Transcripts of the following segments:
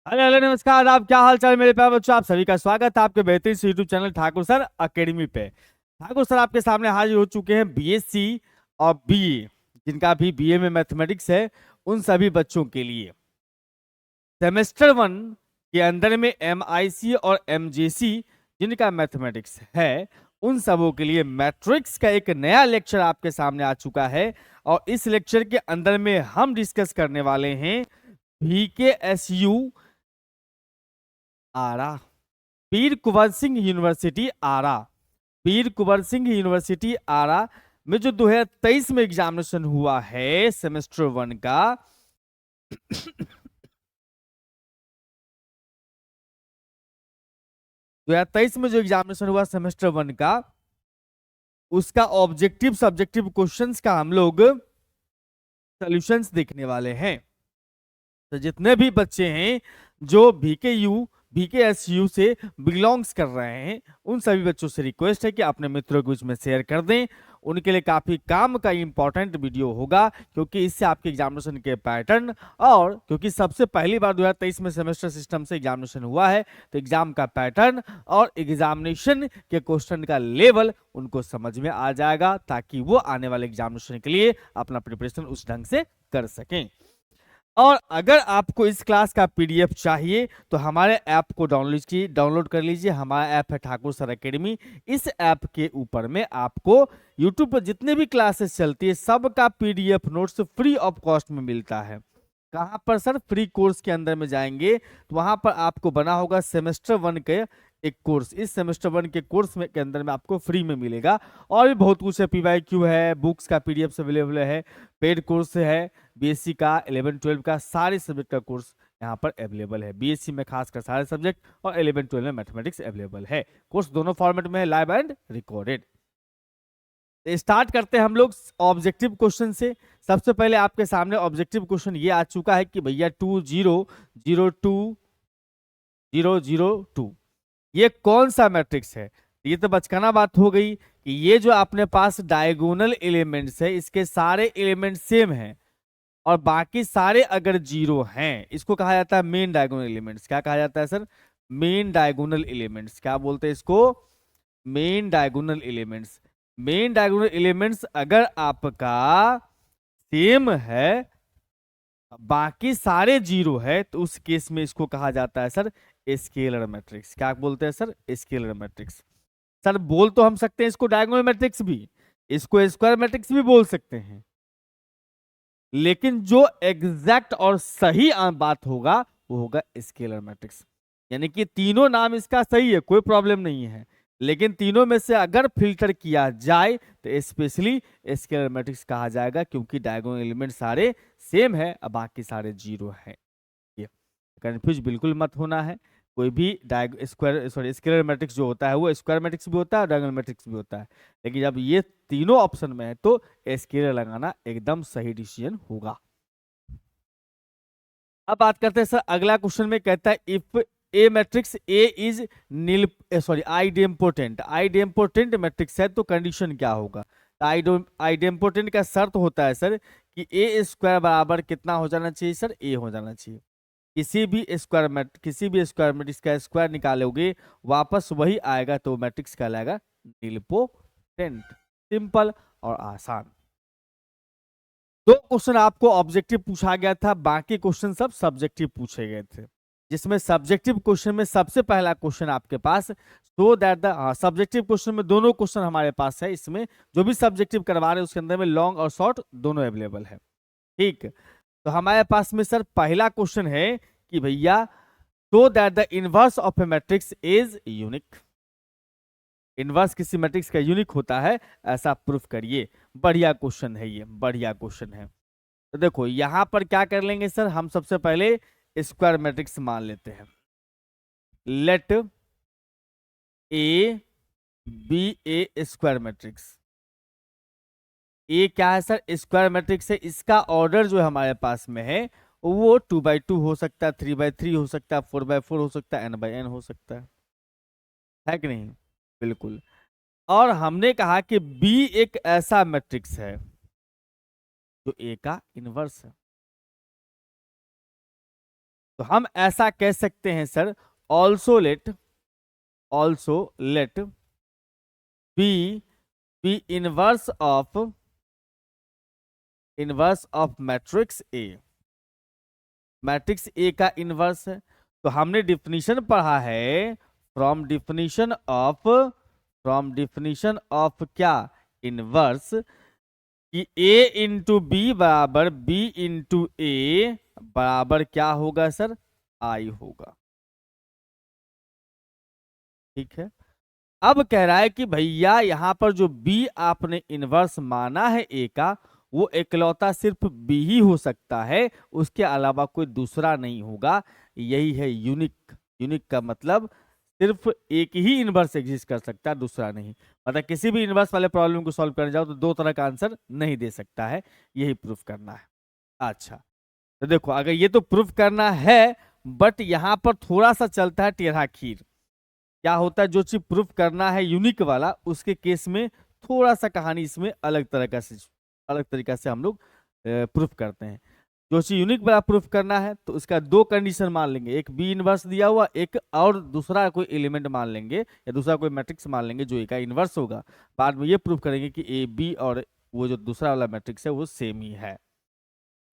Hello hello नमस्कार। आप क्या हाल चाल मेरे प्यारे बच्चों, आप सभी का स्वागत है आपके बेहतरीन से YouTube channel Thakur sir academy पे। ठाकुर सर आपके सामने हाजिर हो चुके हैं बीएससी और बीए, जिनका भी बीए में मैथमेटिक्स है, उन सभी बच्चों के लिए सेमेस्टर 1 के अंदर में एमआईसी और एमजेसी जिनका मैथमेटिक्स है, उन सबों के लिए मैट्रिक्स का एक नया लेक्चर आपके सामने आ चुका है। और इस लेक्चर के अंदर में हम डिस्कस करने वाले हैं VKSU आरा, पीर कुंवर सिंह यूनिवर्सिटी आरा। पीर कुंवर सिंह यूनिवर्सिटी आरा में जो 2023 में एग्जामिनेशन हुआ है सेमेस्टर 1 का, 2023 में जो एग्जामिनेशन हुआ सेमेस्टर 1 का, उसका ऑब्जेक्टिव सब्जेक्टिव क्वेश्चंस का हम लोग सॉल्यूशंस देखने वाले हैं। तो जितने भी बच्चे हैं जो VKSU से बिलोंग्स कर रहे हैं, उन सभी बच्चों से रिक्वेस्ट है कि अपने मित्रों के बीच में शेयर कर दें। उनके लिए काफी काम का इंपॉर्टेंट वीडियो होगा, क्योंकि इससे आपके एग्जामिनेशन के पैटर्न, और क्योंकि सबसे पहली बार 2023 में सेमेस्टर सिस्टम से एग्जामिनेशन हुआ है, तो एग्जाम का पैटर्न और एग्जामिनेशन के क्वेश्चन का लेवल उनको समझ में आ जाएगा, ताकि वो आने वाले एग्जामिनेशन के लिए अपना प्रिपरेशन उस ढंग से कर सकें। और अगर आपको इस क्लास का पीडीएफ चाहिए तो हमारे ऐप को डाउनलोड कर लीजिए। हमारा ऐप है ठाकुर सर अकेडमी। इस ऐप के ऊपर में आपको यूट्यूब पर जितने भी क्लासेस चलती है, सबका PDF notes free of cost में मिलता है। कहाँ पर सर? फ्री कोर्स के अंदर में जाएंगे तो वहां पर आपको बना होगा सेमेस्टर 1 के एक कोर्स। इस सेमेस्टर 1 के कोर्स में के अंदर में आपको फ्री में मिलेगा। और भी बहुत कुछ है, PYQ है, बुक्स का पीडीएफ अवेलेबल है, पेड कोर्स है, बीएससी का 11-12 का सारे सब्जेक्ट का कोर्स यहाँ पर अवेलेबल है। बीएससी में खासकर सारे सब्जेक्ट और 11-12 में मैथमेटिक्स अवेलेबल है। कोर्स दोनों फॉर्मेट में है, लाइव एंड रिकॉर्डेड। स्टार्ट करते हैं हम लोग ऑब्जेक्टिव क्वेश्चन से। सबसे पहले आपके सामने ऑब्जेक्टिव क्वेश्चन ये आ चुका है कि भैया 2002 ये कौन सा मैट्रिक्स है। ये तो बचकाना बात हो गई कि ये जो अपने पास डायगोनल एलिमेंट्स है, इसके सारे एलिमेंट सेम हैं और बाकी सारे अगर जीरो हैं, इसको कहा जाता है मेन डायगोनल एलिमेंट्स। क्या कहा जाता है सर? Main diagonal elements. क्या बोलते हैं इसको? Main diagonal elements. Main diagonal elements अगर आपका सेम है, बाकी सारे जीरो है, तो उस केस में इसको कहा जाता है सर स्केलर मैट्रिक्स। क्या बोलते हैं सर? Scalar matrix. सर बोल तो हम सकते हैं इसको डायगोनल मैट्रिक्स भी, इसको स्क्वायर मैट्रिक्स भी बोल सकते हैं, लेकिन जो एग्जैक्ट और सही बात होगा वो होगा स्केलर मैट्रिक्स। यानी कि तीनों नाम इसका सही है, कोई प्रॉब्लम नहीं है, लेकिन तीनों में से अगर फिल्टर किया जाए तो स्पेशली स्केलर मैट्रिक्स कहा जाएगा, क्योंकि डायगोनल एलिमेंट सारे सेम है और बाकी सारे जीरो है। ये कंफ्यूज बिल्कुल मत होना है। कोई भी स्केलर मैट्रिक्स जो होता है वो स्क्वायर मैट्रिक्स भी होता है, डायगोनल मैट्रिक्स भी होता है, लेकिन जब ये तीनों ऑप्शन में है तो स्केलर लगाना एकदम सही डिसीजन होगा। अब बात करते हैं सर अगला क्वेश्चन में कहता है if a matrix A is nil idempotent. Idempotent matrix है तो कंडीशन क्या होगा? आइडेम्पोटेंट का शर्त होता है सर कि ए स्क्वायर बराबर कितना हो जाना चाहिए सर? ए हो जाना चाहिए। किसी भी स्क्वायर मैट्रिक्स का स्क्वायर निकालोगे वापस वही आएगा, तो मैट्रिक्स कहलाएगा नीलपोटेंट। सिंपल और आसान। दो क्वेश्चन आपको ऑब्जेक्टिव पूछा गया था, बाकी क्वेश्चन सब सब्जेक्टिव पूछे गए थे, जिसमें सब्जेक्टिव क्वेश्चन में सबसे पहला क्वेश्चन आपके पास so that the subjective question में दोनों क्वेश्चन हमारे पास है। इसमें जो भी सब्जेक्टिव करवा रहे हैं उसके अंदर में लॉन्ग और शॉर्ट दोनों अवेलेबल है। ठीक, तो हमारे पास में सर पहला क्वेश्चन है कि भैया सो that the inverse of A matrix is unique. Inverse किसी मैट्रिक्स का यूनिक होता है, ऐसा प्रूफ करिए। बढ़िया क्वेश्चन है, ये बढ़िया क्वेश्चन है। तो देखो यहां पर क्या कर लेंगे सर, हम सबसे पहले स्क्वायर मैट्रिक्स मान लेते हैं। Let A be a square matrix. A क्या है सर? स्क्वायर मैट्रिक्स है। इसका ऑर्डर जो हमारे पास में है वो 2x2 हो सकता है, 3x3 हो सकता है, 4x4 हो सकता है, n/n हो सकता है कि नहीं? बिल्कुल। और हमने कहा कि बी एक ऐसा मैट्रिक्स है जो ए का इनवर्स है। तो हम ऐसा कह सकते हैं sir, also let B be inverse of matrix A. Matrix A का इनवर्स है। तो हमने डिफिनीशन पढ़ा है, फ्रॉम डिफिनीशन ऑफ क्या, इनवर्स, कि ए इंटू बी बराबर बी इंटू ए बराबर क्या होगा सर, आई होगा। ठीक है। अब कह रहा है कि भैया यहां पर जो बी आपने इनवर्स माना है ए का, वो एकलौता सिर्फ बी ही हो सकता है, उसके अलावा कोई दूसरा नहीं होगा। यही है यूनिक। यूनिक का मतलब सिर्फ एक ही इनवर्स एग्जिस्ट कर सकता है, दूसरा नहीं। मतलब किसी भी इनवर्स वाले प्रॉब्लम को सॉल्व करने जाओ तो दो तरह का आंसर नहीं दे सकता है, यही प्रूफ करना है। अच्छा, तो देखो अगर ये तो प्रूफ करना है, बट यहां पर थोड़ा सा चलता है टेढ़ा खीर। क्या होता है, जो चीज प्रूफ करना है यूनिक वाला, उसके केस में थोड़ा सा कहानी इसमें अलग तरीका से हम लोग प्रूफ करते हैं। जो चीज यूनिक वाला प्रूफ करना है तो उसका दो कंडीशन मान लेंगे, एक बी इनवर्स दिया हुआ, एक और दूसरा कोई एलिमेंट मान लेंगे या दूसरा कोई मैट्रिक्स मान लेंगे जो ए का इनवर्स होगा। बाद में ये प्रूफ करेंगे कि ए बी और वो जो दूसरा वाला मैट्रिक्स है वो सेम ही है।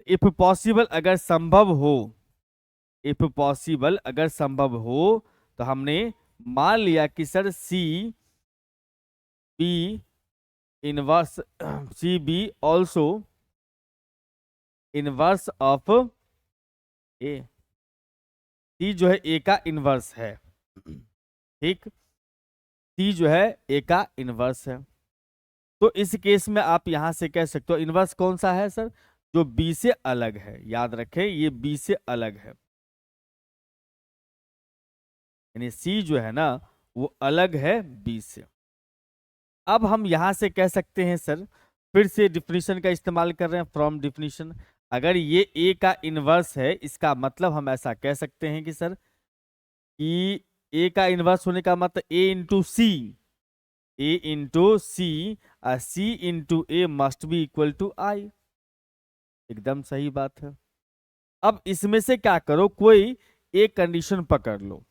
इफ पॉसिबल अगर संभव हो, इफ पॉसिबल अगर संभव हो, तो हमने मान लिया कि sir C be inverse C be also inverse of A. C जो है ए का इनवर्स है। ठीक, सी जो है ए का इनवर्स है। तो इस केस में आप यहां से कह सकते हो इनवर्स कौन सा है सर, जो बी से अलग है। याद रखें ये बी से अलग है, यानी सी जो है ना वो अलग है बी से। अब हम यहां से कह सकते हैं सर, फिर से डिफिनीशन का इस्तेमाल कर रहे हैं, फ्रॉम डिफिनीशन। अगर ये ए का इनवर्स है, इसका मतलब हम ऐसा कह सकते हैं कि सर कि ए का इनवर्स होने का मतलब A into C, A into C, C into A must be equal to I. एकदम सही बात है। अब इसमें से क्या करो, कोई एक कंडीशन पकड़ लो,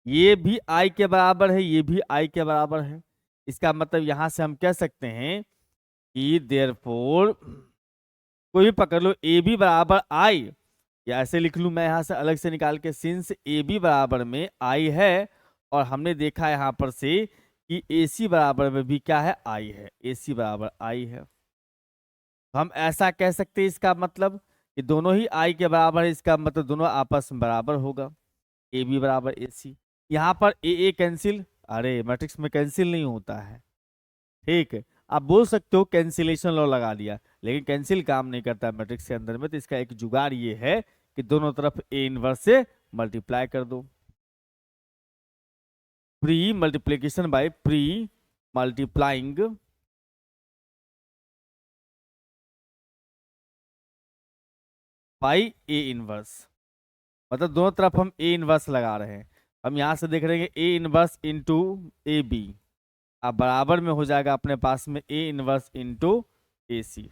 ये भी आई के बराबर है, ये भी आई के बराबर है। इसका मतलब यहां से हम कह सकते हैं कि देयरफॉर कोई भी पकड़ लो, ए बी बराबर आई, या ऐसे लिख लूं मैं यहां से अलग से निकाल के, सिंस ए बी बराबर में आई है, और हमने देखा यहां पर से कि ए सी बराबर में भी क्या है, आई है, ए सी बराबर आई है। तो हम ऐसा कह सकते हैं इसका मतलब कि दोनों ही आई के बराबर है, इसका मतलब दोनों आपस में बराबर होगा, ए बी बराबर ए सी। यहाँ पर ए कैंसिल, अरे मैट्रिक्स में कैंसिल नहीं होता है। ठीक है, आप बोल सकते हो कैंसिलेशन लॉ लगा दिया, लेकिन कैंसिल काम नहीं करता मैट्रिक्स के अंदर में। तो इसका एक जुगाड़ ये है कि दोनों तरफ ए इनवर्स से मल्टीप्लाई कर दो, pre multiplication by pre multiplying by A inverse. मतलब दोनों तरफ हम ए इनवर्स लगा रहे हैं। हम यहां से देख रहे हैं A inverse into A B, अब बराबर में हो जाएगा अपने पास में ए इनवर्स इंटू ए सी।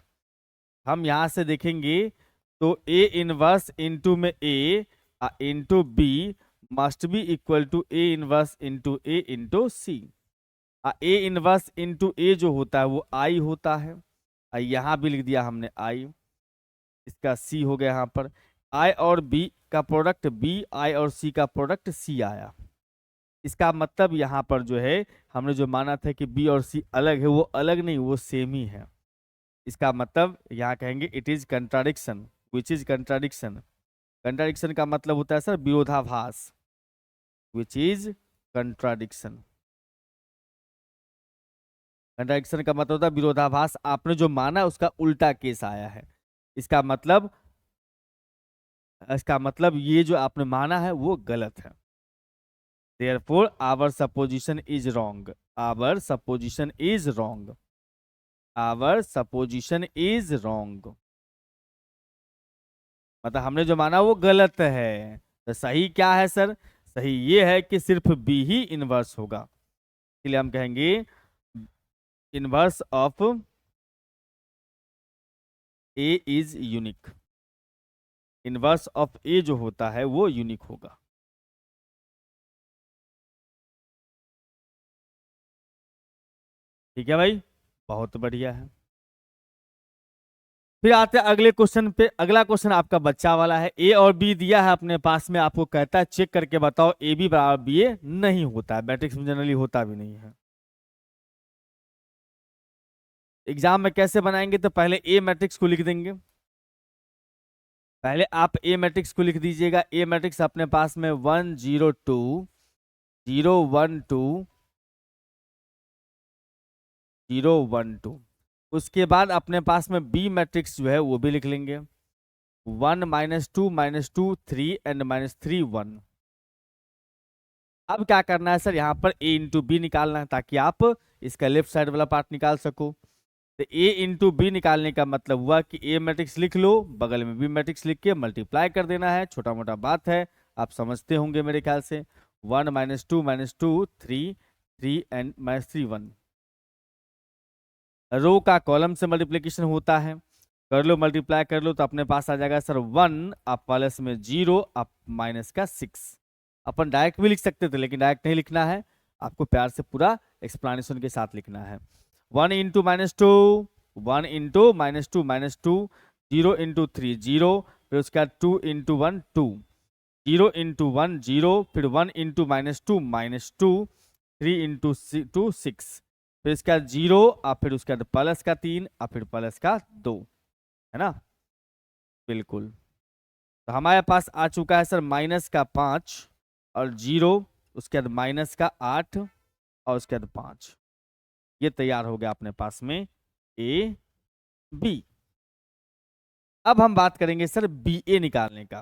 हम यहां से देखेंगे तो ए इनवर्स इंटू में A into B must be equal to A inverse into A into C. A inverse into A जो होता है वो आई होता है, यहां भी लिख दिया हमने आई, इसका सी हो गया यहाँ पर। आई और बी का प्रोडक्ट बी, आई और सी का प्रोडक्ट सी आया। इसका मतलब यहाँ पर जो है हमने जो माना था कि बी और सी अलग है, वो अलग नहीं, वो सेम ही है। इसका मतलब यहाँ कहेंगे it is contradiction, which is contradiction. Contradiction का मतलब होता है सर विरोधाभास, विच इज कंट्राडिक्शन। कंट्राडिक्शन का मतलब होता है विरोधाभास, आपने जो माना उसका उल्टा केस आया है। इसका मतलब ये जो आपने माना है वो गलत है। Therefore, our supposition is wrong. Our supposition is wrong. Our supposition is wrong. मतलब हमने जो माना वो गलत है। तो सही क्या है सर? सही ये है कि सिर्फ बी ही इनवर्स होगा। इसलिए हम कहेंगे inverse of A is unique. Inverse of A जो होता है वो यूनिक होगा। ठीक है भाई, बहुत बढ़िया है। फिर आते हैं अगले क्वेश्चन पे। अगला क्वेश्चन आपका बच्चा वाला है। ए और बी दिया है अपने पास में, आपको कहता है चेक करके बताओ ए बी बराबर बी ए। नहीं होता है, मैट्रिक्स में जनरली होता भी नहीं है। एग्जाम में कैसे बनाएंगे, तो पहले ए मैट्रिक्स को लिख देंगे। पहले आप ए मैट्रिक्स को लिख दीजिएगा। ए मैट्रिक्स अपने पास में 1 0 2 0 1 2 0 1 2। उसके बाद अपने पास में बी मैट्रिक्स जो है वो भी लिख लेंगे। 1 -2 3 एंड -3 1। अब क्या करना है सर, यहाँ पर ए इंटू बी निकालना है ताकि आप इसका लेफ्ट साइड वाला पार्ट निकाल सको। तो ए इंटू बी निकालने का मतलब हुआ कि ए मैट्रिक्स लिख लो, बगल में बी मैट्रिक्स लिख के मल्टीप्लाई कर देना है। छोटा मोटा बात है, आप समझते होंगे मेरे ख्याल से। 1 -2 3 3 एंड -3 1। रो का कॉलम से मल्टीप्लीकेशन होता है, कर लो मल्टीप्लाई कर लो तो अपने पास आ जाएगा सर 1 अब प्लस में 0 अब माइनस का 6। अपन डायरेक्ट भी लिख सकते थे लेकिन डायरेक्ट नहीं लिखना है, आपको प्यार से पूरा एक्सप्लेनेशन के साथ लिखना है। 1 इंटू -2 1 इंटू -2 0 इंटू 3 0, फिर उसके बाद 2 इंटू 1 2, 0 इंटू 1 0, फिर 1 इंटू -2 3 इंटू 2 6, फिर इसका 0 और फिर उसके बाद प्लस का 3 और फिर प्लस का 2, है ना। बिल्कुल, तो हमारे पास आ चुका है सर माइनस का 5 और 0, उसके बाद माइनस का 8 और उसके बाद 5। ये तैयार हो गया अपने पास में ए बी। अब हम बात करेंगे सर बी ए निकालने का।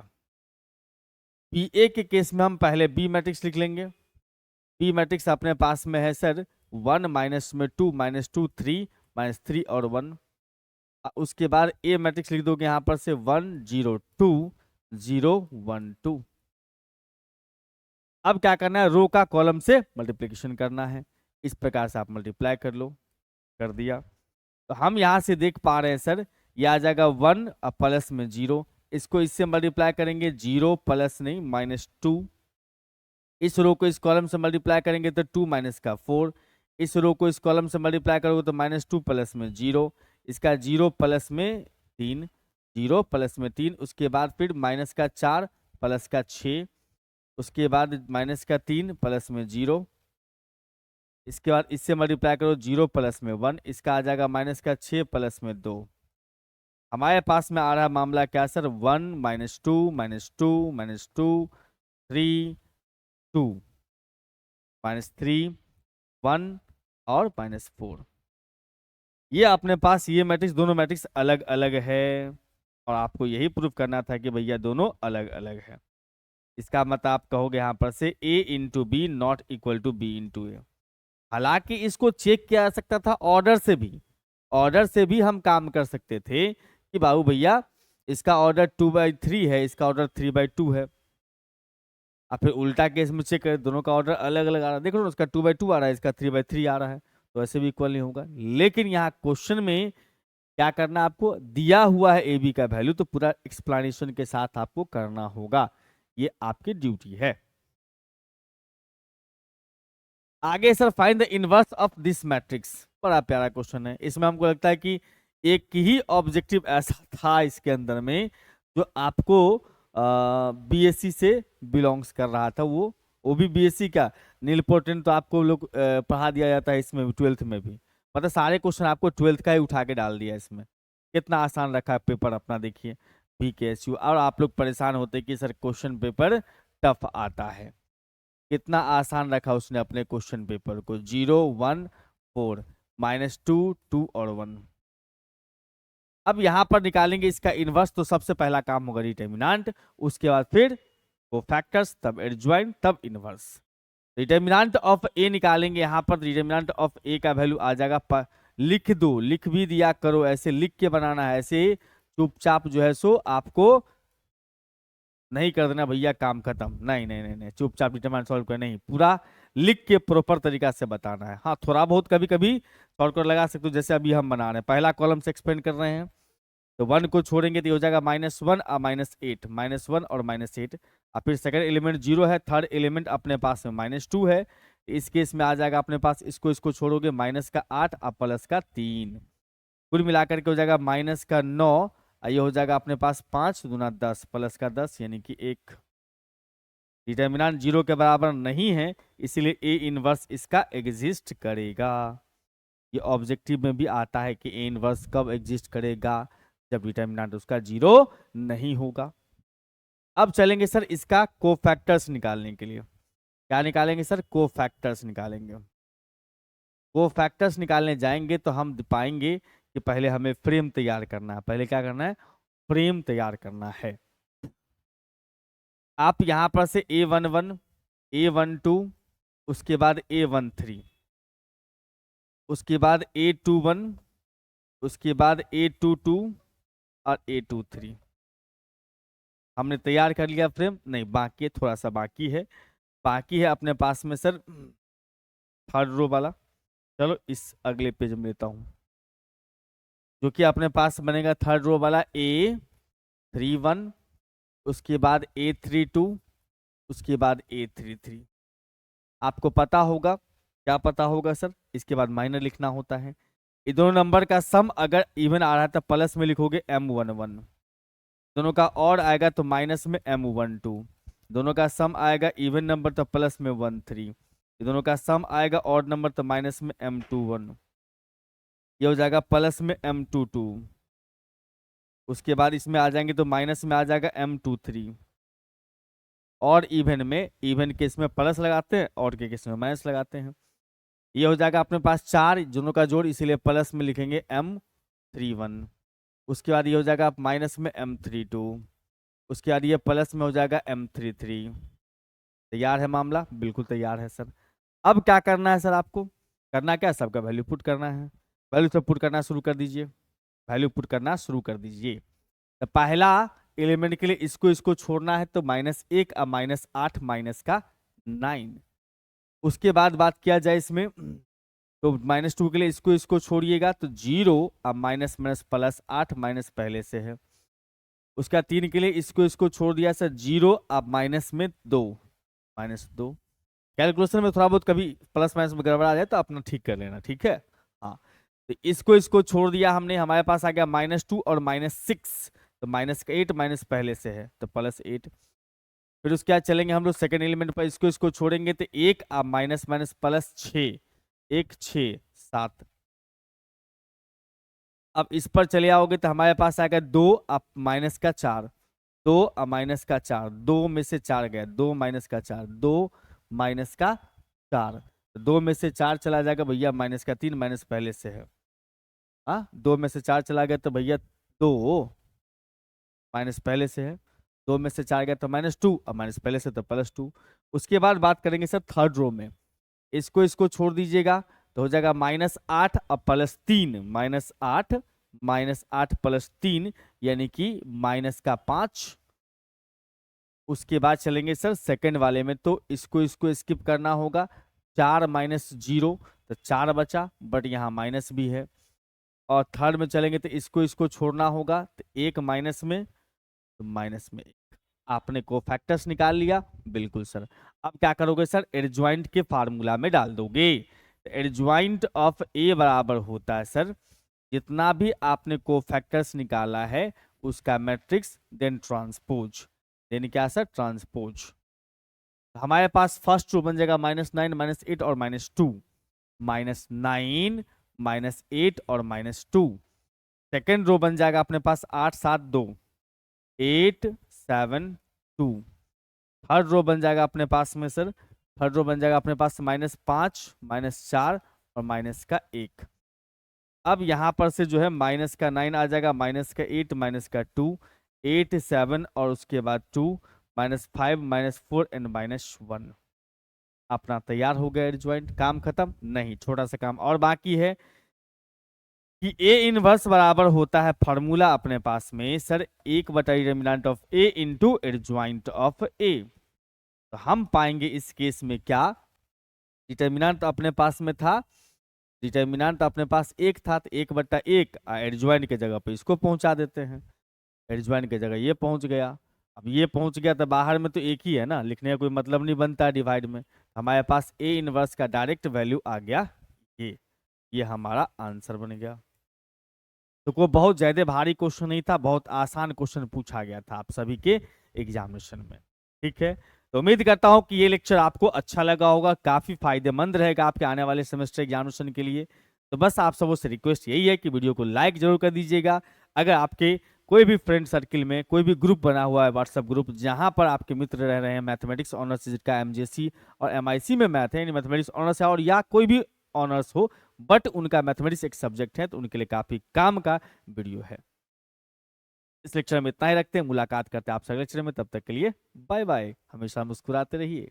बी ए के केस में हम पहले बी मैट्रिक्स लिख लेंगे। बी मैट्रिक्स अपने पास में है सर 1 -2 -2 3 -3 और 1। उसके बाद ए मैट्रिक्स लिख दोगे यहां पर से 1 0 2 0 1 2। अब क्या करना है, रो का कॉलम से मल्टीप्लिकेशन करना है। इस प्रकार से आप मल्टीप्लाई कर लो, कर दिया। तो हम यहां से देख पा रहे हैं सर ये आ जाएगा 1 और प्लस में 0, इसको इससे मल्टीप्लाई करेंगे 0 प्लस नहीं -2। इस रो को इस कॉलम से मल्टीप्लाई करेंगे तो 2 माइनस का 4। इस रो को इस कॉलम से मल्टीप्लाई करोगे तो -2 प्लस में 0, इसका 0 प्लस में 3, 0 प्लस में 3, उसके बाद फिर माइनस का 4 प्लस का 6, उसके बाद माइनस का 3 प्लस में 0, इसके बाद इससे मल्टीप्लाई करो 0 प्लस में 1, इसका आ जाएगा माइनस का 6 प्लस में 2। हमारे पास में आ रहा मामला क्या सर 1 -2 -2 3 2 -3 1 और -4। ये अपने पास ये मैट्रिक्स, दोनों मैट्रिक्स अलग अलग है और आपको यही प्रूफ करना था कि भैया दोनों अलग अलग है। इसका मतलब आप कहोगे यहां पर से a into B not equal to B into A. हालांकि इसको चेक किया जा सकता था ऑर्डर से भी हम काम कर सकते थे कि बाबू भैया इसका ऑर्डर 2/3 है, इसका ऑर्डर 3/2 है। अब फिर उल्टा केस में चेक करें, दोनों का ऑर्डर अलग अलग आ रहा है, देख लो उसका 2/2 आ रहा है, इसका 3/3 आ रहा है, तो ऐसे भी इक्वल नहीं होगा। लेकिन यहाँ क्वेश्चन में क्या करना, आपको दिया हुआ है ए बी का वैल्यू, तो पूरा एक्सप्लेनेशन के साथ आपको करना होगा, ये आपकी ड्यूटी है। आगे sir find the inverse of this matrix, बड़ा प्यारा क्वेश्चन है। इसमें हमको लगता है कि एक ही ऑब्जेक्टिव ऐसा था इसके अंदर में जो आपको बीएससी से बिलोंग्स कर रहा था, वो भी बीएससी का नील पोर्टेन तो आपको लोग पढ़ा दिया जाता है इसमें भी, 12th में भी। मतलब सारे क्वेश्चन आपको 12th का ही उठा के डाल दिया इसमें। कितना आसान रखा है पेपर अपना, देखिए बीकेएसयू। और आप लोग परेशान होते कि सर क्वेश्चन पेपर टफ आता है, कितना आसान रखा उसने अपने क्वेश्चन पेपर को। 0 1 4 -2 2 और 1। अब यहां पर निकालेंगे इसका इनवर्स, तो सबसे पहला काम होगा डिटर्मिनेंट, उसके बाद फिर वो फैक्टर्स, तब एडजॉइंट, तब इनवर्स। डिटर्मिनेंट ऑफ ए निकालेंगे यहां पर। डिटर्मिनेंट ऑफ ए का वैल्यू आ जाएगा, लिख दो, लिख भी दिया करो, ऐसे लिख के बनाना है, ऐसे चुपचाप जो है सो आपको नहीं कर देना भैया काम खत्म, नहीं नहीं नहीं नहीं, चुपचाप डिटरमिनेंट सॉल्व कर, नहीं, पूरा लिख के प्रॉपर तरीका से बताना है। हाँ थोड़ा बहुत कभी कभी शॉर्टकट लगा सकते हो, जैसे अभी हम बना रहे हैं, पहला कॉलम से एक्सपेंड कर रहे हैं, तो 1 को छोड़ेंगे तो ये हो जाएगा -1 और -8, -1 और -8। और फिर सेकंड एलिमेंट 0 है, थर्ड एलिमेंट अपने पास में -2 है। इस केस में आ जाएगा अपने पास, इसको छोड़ोगे -8 और +3, कुल मिलाकर के हो जाएगा -9 और ये हो जाएगा अपने पास 5 दूना 10 +10 यानी कि 1। डिटर्मिनेंट 0 के बराबर नहीं है, इसीलिए ए इनवर्स इसका एग्जिस्ट करेगा। ये ऑब्जेक्टिव में भी आता है कि ए इनवर्स कब एग्जिस्ट करेगा, जब डिटर्मिनेंट उसका 0 नहीं होगा। अब चलेंगे सर इसका कोफैक्टर्स निकालने के लिए। क्या निकालेंगे सर? कोफैक्टर्स निकालेंगे। कोफैक्टर्स निकालने जाएंगे तो हम पाएंगे कि पहले हमें फ्रेम तैयार करना है। पहले क्या करना है? फ्रेम तैयार करना है। आप यहां पर से A11, A12, उसके बाद A13, उसके बाद A21, उसके बाद A22 और A23 हमने तैयार कर लिया फ्रेम। नहीं, बाकी है, थोड़ा सा बाकी है। बाकी है अपने पास में सर थर्ड रो वाला। चलो इस अगले पेज में लेता हूं, जो कि अपने पास बनेगा थर्ड रो वाला A31, उसके बाद A32, उसके बाद A33। आपको पता होगा, क्या पता होगा सर? इसके बाद माइनर लिखना होता है। ये दोनों नंबर का सम अगर इवन आ रहा है तो प्लस में लिखोगे M11, दोनों का और आएगा तो माइनस में M12, दोनों का सम आएगा इवन नंबर तो प्लस में 13, दोनों का सम आएगा और नंबर तो माइनस में M21, ये हो जाएगा प्लस में M22। उसके बाद इसमें आ जाएंगे तो माइनस में आ जाएगा M23। और इवन केस में प्लस लगाते हैं, और के केस में माइनस लगाते हैं। ये हो जाएगा अपने पास 4 दोनों का जोड़, इसीलिए प्लस में लिखेंगे M31। उसके बाद ये हो जाएगा माइनस में M32, उसके बाद ये प्लस में हो जाएगा M33। तैयार है मामला? बिल्कुल तैयार है सर। अब क्या करना है सर? आपको करना क्या? सबका वैल्यू पुट करना है। वैल्यू सब पुट करना शुरू कर दीजिए, वैल्यू पुट करना शुरू कर दीजिए। तो पहला एलिमेंट के लिए इसको छोड़ना है तो -1 और -8 माइनस का 9। उसके बाद बात किया जाए इसमें तो -2 के लिए इसको छोड़िएगा तो 0 और माइनस +8 माइनस पहले से है। उसका 3 के लिए इसको छोड़ दिया सर 0 अब माइनस में 2, -2। कैलकुलेशन में थोड़ा बहुत कभी प्लस माइनस में गड़बड़ा जाए तो अपना ठीक कर लेना, ठीक है। हाँ, तो इसको छोड़ दिया हमने, हमारे पास आ गया -2 और -6, तो -8 माइनस पहले से है तो +8। फिर उसके बाद चलेंगे हम लोग सेकेंड एलिमेंट पर, इसको छोड़ेंगे तो 1 अब माइनस +6, 1 6 7। अब इस पर चले आओगे तो हमारे पास आएगा 2 अब माइनस का 4, 2 अब माइनस का 4, 2 में से 4 गया, 2 माइनस का 4, 2 माइनस का 4, 2 में से 4 चला जाएगा भैया माइनस का 3 माइनस पहले से है। हाँ, 2 में से 4 चला गया तो भैया 2 माइनस पहले से है, 2 में से 4 गया तो -2 और माइनस पहले से तो +2। उसके बाद बात करेंगे सर थर्ड रो में, इसको छोड़ दीजिएगा तो हो जाएगा -8 और +3, -8 +3 यानी कि -5। उसके बाद चलेंगे सर सेकंड वाले में, तो इसको स्किप करना होगा। 4 -0 तो 4 बचा, बट यहाँ माइनस भी है। और थर्ड में चलेंगे तो इसको छोड़ना होगा तो 1 माइनस में, तो माइनस में 1। आपने कोफैक्टर्स निकाल लिया? बिल्कुल सर। अब क्या करोगे सर? एडज्वाइंट के फार्मूला में डाल दोगे। एडज्वाइंट ऑफ ए बराबर होता है सर जितना भी आपने कोफैक्टर्स निकाला है उसका मैट्रिक्स देन ट्रांसपोज, देन क्या सर? ट्रांसपोज। हमारे पास फर्स्ट रो बन जाएगा -9 -8 और -2, -9 -8 और -2। सेकेंड रो बन जाएगा अपने पास 8 7 2, 8 7 2। थर्ड रो बन जाएगा अपने पास में सर, थर्ड रो बन जाएगा अपने पास -5 -4 और माइनस का 1। अब यहां पर से जो है माइनस का 9 आ जाएगा, -8 -2, 8 7 और उसके बाद 2, -5 -4 एंड -1। अपना तैयार हो गया एडज्वाइंट। काम खत्म? नहीं, छोटा सा काम और बाकी है कि ए इनवर्स बराबर होता है, फॉर्मूला अपने पास में sir one by determinant of A into adjoint of A. तो हम पाएंगे इस केस में क्या, डिटर्मिनेंट अपने पास में था डिटर्मिनेंट अपने पास एक था तो 1/1 एडज्वाइंट के जगह पे इसको पहुंचा देते हैं, एडज्वाइंट की जगह ये पहुंच गया। अब ये पहुंच गया तो बाहर में तो एक ही है ना, लिखने का कोई मतलब नहीं बनता डिवाइड में। हमारे पास ए इनवर्स का डायरेक्ट वैल्यू आ गया ये हमारा आंसर बन गया। तो कोई बहुत ज्यादा भारी क्वेश्चन नहीं था, बहुत आसान क्वेश्चन पूछा गया था आप सभी के एग्जामिनेशन में। ठीक है, तो उम्मीद करता हूं कि ये लेक्चर आपको अच्छा लगा होगा, काफी फायदेमंद रहेगा आपके आने वाले सेमेस्टर एग्जामिनेशन के लिए। तो बस आप सबों से रिक्वेस्ट यही है कि वीडियो को लाइक जरूर कर दीजिएगा। अगर आपके कोई भी फ्रेंड सर्किल में कोई भी ग्रुप बना हुआ है, व्हाट्सएप ग्रुप, जहां पर आपके मित्र रह रहे हैं मैथमेटिक्स ऑनर्स जिसका एमजेसी और एमआईसी में मैथ है, यानी मैथमेटिक्स ऑनर्स है, और या कोई भी ऑनर्स हो बट उनका मैथमेटिक्स एक सब्जेक्ट है, तो उनके लिए काफी काम का वीडियो है। इस लेक्चर में इतना ही रखते हैं, मुलाकात करते हैं आपसे अगले लेक्चर में। तब तक के लिए बाय बाय, हमेशा मुस्कुराते रहिए।